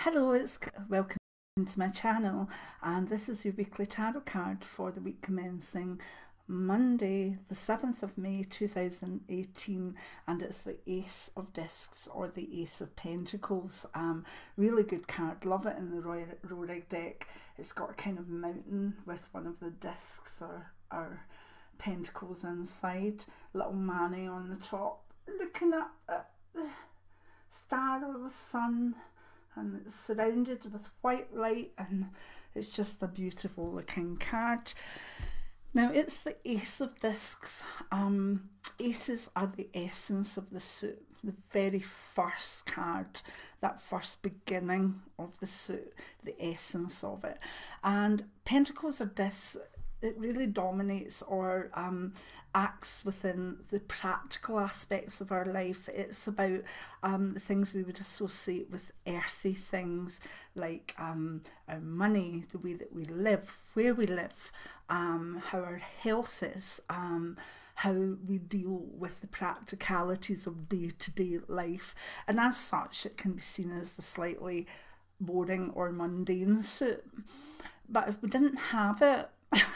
Hello, welcome to my channel, and this is your weekly tarot card for the week commencing Monday the 7th of May 2018, and it's the Ace of Discs or the Ace of Pentacles. Really good card, love it in the Rohrig deck. It's got a kind of mountain with one of the discs or pentacles inside, little Manny on the top looking at the star or the sun, and it's surrounded with white light, and it's just a beautiful looking card. Now it's the Ace of Discs. Aces are the essence of the suit, the very first card, that first beginning of the suit, the essence of it. And Pentacles are discs. It really dominates or acts within the practical aspects of our life. It's about the things we would associate with earthy things, like our money, the way that we live, where we live, how our health is, how we deal with the practicalities of day-to-day life. And as such, it can be seen as the slightly boring or mundane suit. But if we didn't have it,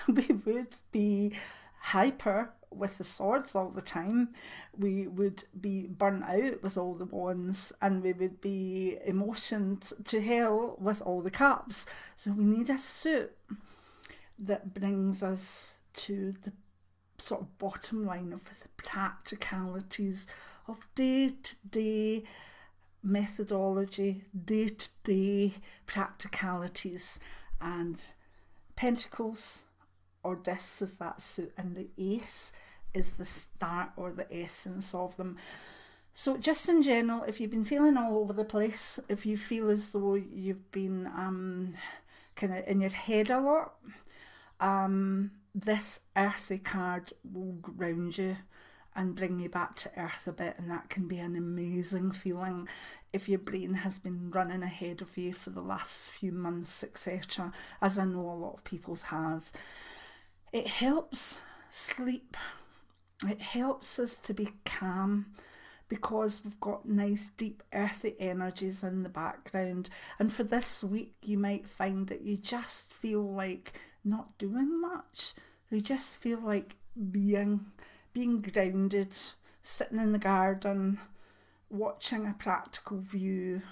we would be hyper with the swords all the time. We would be burnt out with all the wands, and we would be emotioned to hell with all the cups. So we need a suit that brings us to the sort of bottom line of the practicalities of day-to-day methodology, day-to-day practicalities. And Pentacles or discs is that suit, and the Ace is the start or the essence of them. So just in general, if you've been feeling all over the place, if you feel as though you've been kind of in your head a lot, this earthy card will ground you and bring you back to earth a bit, and that can be an amazing feeling if your brain has been running ahead of you for the last few months, etc., as I know a lot of people's has. It helps sleep. It helps us to be calm because we've got nice deep earthy energies in the background. And for this week, you might find that you just feel like not doing much. You just feel like being grounded, sitting in the garden, watching a practical view.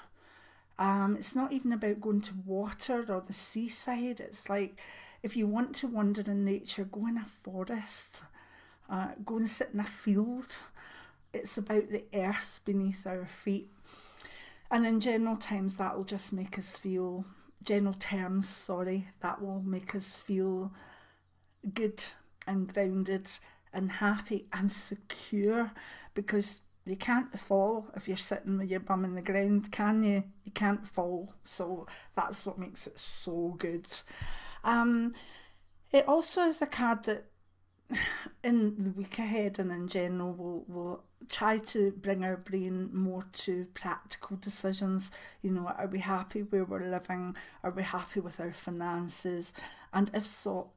It's not even about going to water or the seaside. It's like, if you want to wander in nature, go in a forest, go and sit in a field. It's about the earth beneath our feet. And in general terms, that will just make us feel, that will make us feel good and grounded and happy and secure, because you can't fall if you're sitting with your bum in the ground, can you? You can't fall. So that's what makes it so good. It also is a card that in the week ahead and in general will try to bring our brain more to practical decisions. You know, are we happy where we're living? Are we happy with our finances? And if so,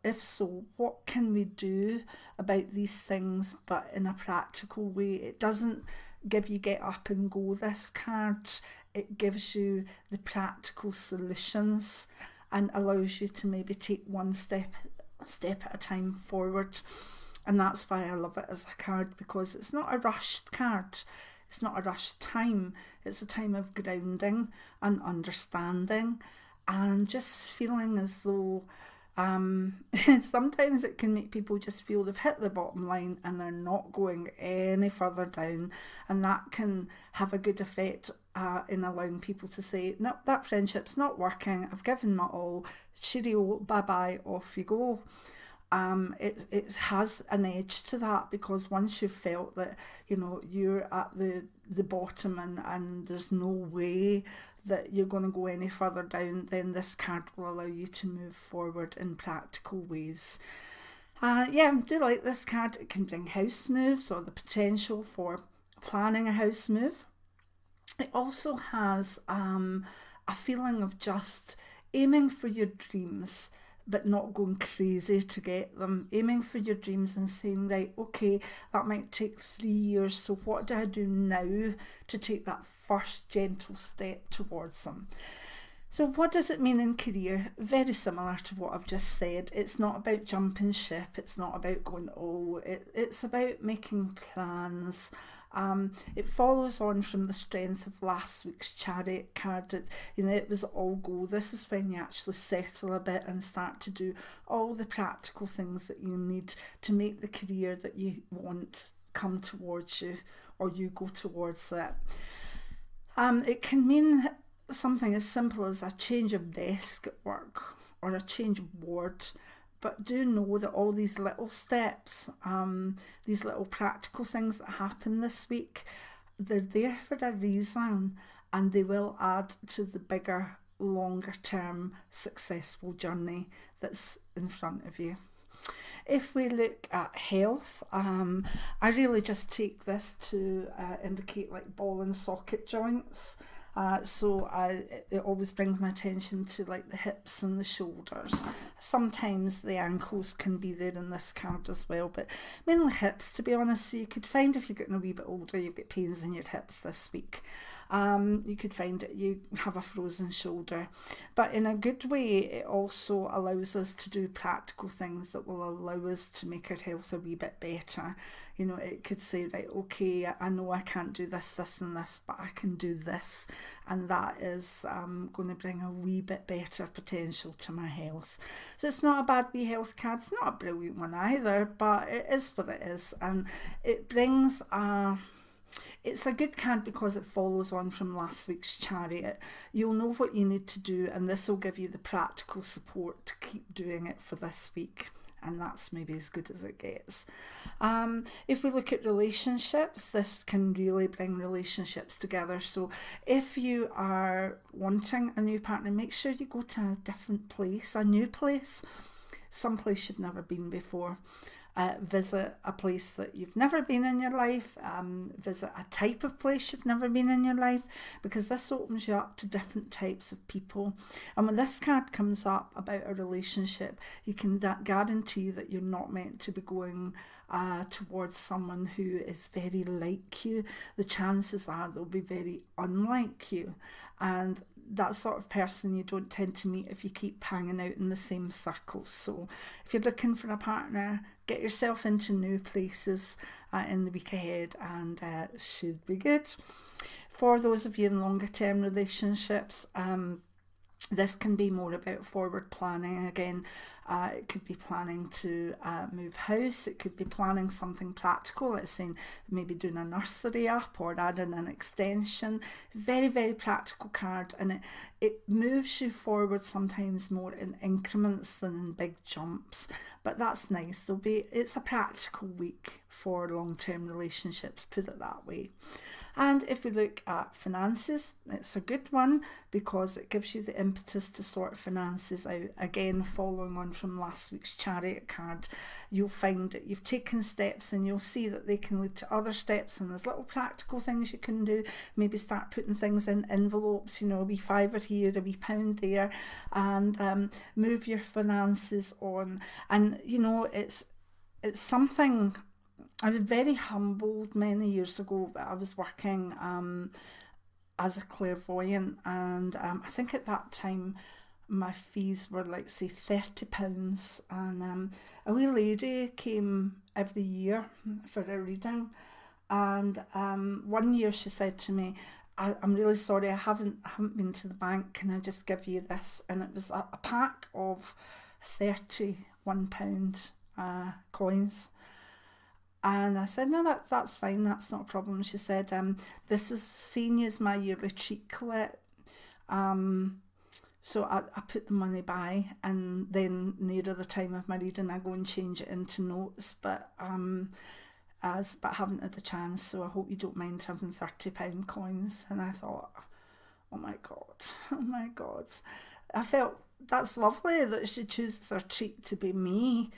what can we do about these things, but in a practical way? It doesn't give you get up and go, this card. It gives you the practical solutions and allows you to maybe take one step at a time forward. And that's why I love it as a card, because it's not a rushed card. It's not a rushed time. It's a time of grounding and understanding and just feeling as though sometimes it can make people just feel they've hit the bottom line and they're not going any further down, and that can have a good effect in allowing people to say, no, that friendship's not working, I've given my all, cheerio, bye-bye, off you go. It has an edge to that, because once you've felt that, you know, you're at the bottom and there's no way that you're going to go any further down, then this card will allow you to move forward in practical ways. Yeah, I do like this card. It can bring house moves or the potential for planning a house move. It also has a feeling of just aiming for your dreams, but not going crazy to get them. Aiming for your dreams and saying, right, okay, that might take 3 years, so what do I do now to take that first gentle step towards them? So what does it mean in career? Very similar to what I've just said. It's not about jumping ship. It's not about going, oh, it's about making plans. It follows on from the strength of last week's Chariot card. It was all go. This is when you actually settle a bit and start to do all the practical things that you need to make the career that you want come towards you, or you go towards it. It can mean something as simple as a change of desk at work or a change of ward, but do know that all these little steps, these little practical things that happen this week, they're there for a reason, and they will add to the bigger, longer term successful journey that's in front of you. If we look at health, I really just take this to indicate like ball and socket joints. It always brings my attention to like the hips and the shoulders. Sometimes the ankles can be there in this card as well, but mainly hips, to be honest. So you could find if you're getting a wee bit older, you've got pains in your hips this week. You could find that you have a frozen shoulder, but in a good way. It also allows us to do practical things that will allow us to make our health a wee bit better. It could say, right, okay, I know I can't do this, this and this, but I can do this, and that is going to bring a wee bit better potential to my health. So it's not a bad wee health card. It's not a brilliant one either, but it is what it is, and it brings it's a good card because it follows on from last week's Chariot. You'll know what you need to do, and this will give you the practical support to keep doing it for this week. And that's maybe as good as it gets. If we look at relationships, this can really bring relationships together. So if you are wanting a new partner, make sure you go to a different place, a new place, someplace you've never been before. Visit a place that you've never been in your life, visit a type of place you've never been in your life, because this opens you up to different types of people. And when this card comes up about a relationship, you can guarantee that you're not meant to be going towards someone who is very like you. The chances are they'll be very unlike you, and that sort of person you don't tend to meet if you keep hanging out in the same circles. So if you're looking for a partner, get yourself into new places in the week ahead, and it should be good. For those of you in longer term relationships, this can be more about forward planning again. It could be planning to move house. It could be planning something practical. Let's say maybe doing a nursery up or adding an extension. Very, very practical card, and it moves you forward sometimes more in increments than in big jumps. But that's nice. It's a practical week for long-term relationships, put it that way. And if we look at finances, it's a good one because it gives you the impetus to sort finances out. Again, following on from last week's Chariot card, you'll find that you've taken steps, and you'll see that they can lead to other steps, and there's little practical things you can do. Maybe start putting things in envelopes, a wee £5 here, a wee £1 there, and move your finances on. And it's something. I was very humbled many years ago. I was working as a clairvoyant, and I think at that time my fees were like, say, £30, and a wee lady came every year for a reading, and one year she said to me, I'm really sorry, I haven't been to the bank, can I just give you this? And it was a pack of £31 coins. And I said, no, that's fine, that's not a problem. She said, this is seen as my yearly treat, Colette. So I put the money by, and then nearer the time of my reading, I go and change it into notes. But I haven't had the chance, so I hope you don't mind having £30 coins. And I thought, oh my God. I felt that's lovely that she chooses her treat to be me.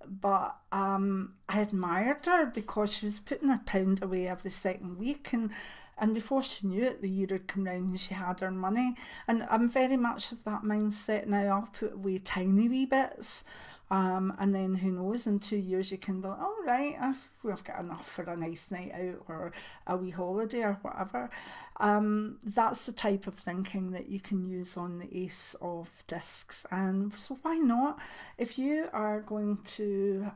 But I admired her because she was putting her £1 away every second week, and before she knew it, the year had come round and she had her money. And I'm very much of that mindset now. I'll put away tiny wee bits, And then who knows, in 2 years you can be like, oh right, we've got enough for a nice night out or a wee holiday or whatever. That's the type of thinking that you can use on the Ace of Discs. And so why not? If you are going to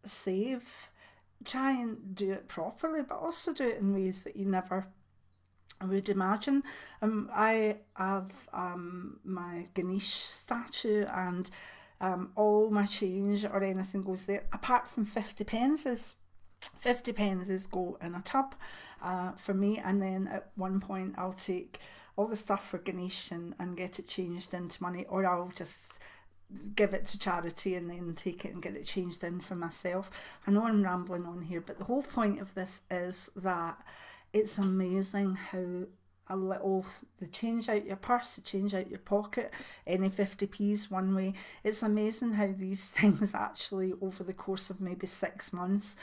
save, try and do it properly, but also do it in ways that you never would imagine. I have my Ganesh statue, and all my change or anything goes there, apart from 50 pences. 50 pences go in a tub for me, and then at one point I'll take all the stuff for Ganesh and get it changed into money, or I'll just give it to charity and then take it and get it changed in for myself. I know I'm rambling on here, but the whole point of this is that it's amazing how a little, the change out your purse, the change out your pocket, any 50p's one way. It's amazing how these things actually over the course of maybe 6 months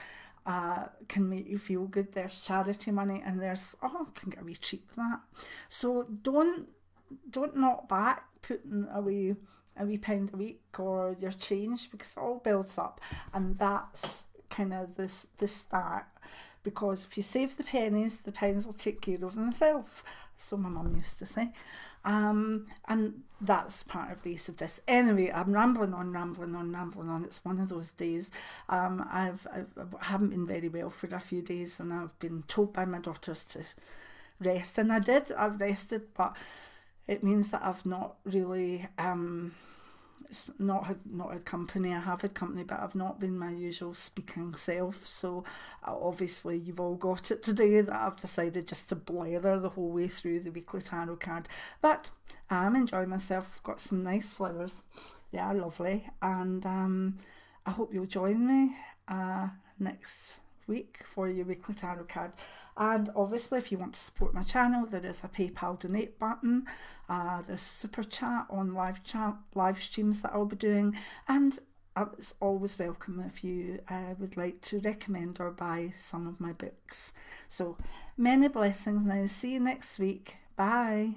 can make you feel good. There's charity money, and there's, oh, I can get a wee treat with that. So don't knock back putting away a wee £1 a week or your change, because it all builds up, and that's kind of the start. Because if you save the pennies will take care of themselves. So my mum used to say. And that's part of the Ace of Discs. Anyway, I'm rambling on. It's one of those days. I haven't been very well for a few days, and I've been told by my daughters to rest. And I've rested, but it means that I've not really not had company. I have had company, but I've not been my usual speaking self. So obviously you've all got it today that I've decided just to blather the whole way through the weekly tarot card. But I'm enjoying myself. I've got some nice flowers. They are lovely, and I hope you'll join me next week for your weekly tarot card. And obviously, if you want to support my channel, there is a PayPal donate button. There's super chat on live streams that I'll be doing, and it's always welcome if you would like to recommend or buy some of my books. So many blessings now. See you next week. Bye.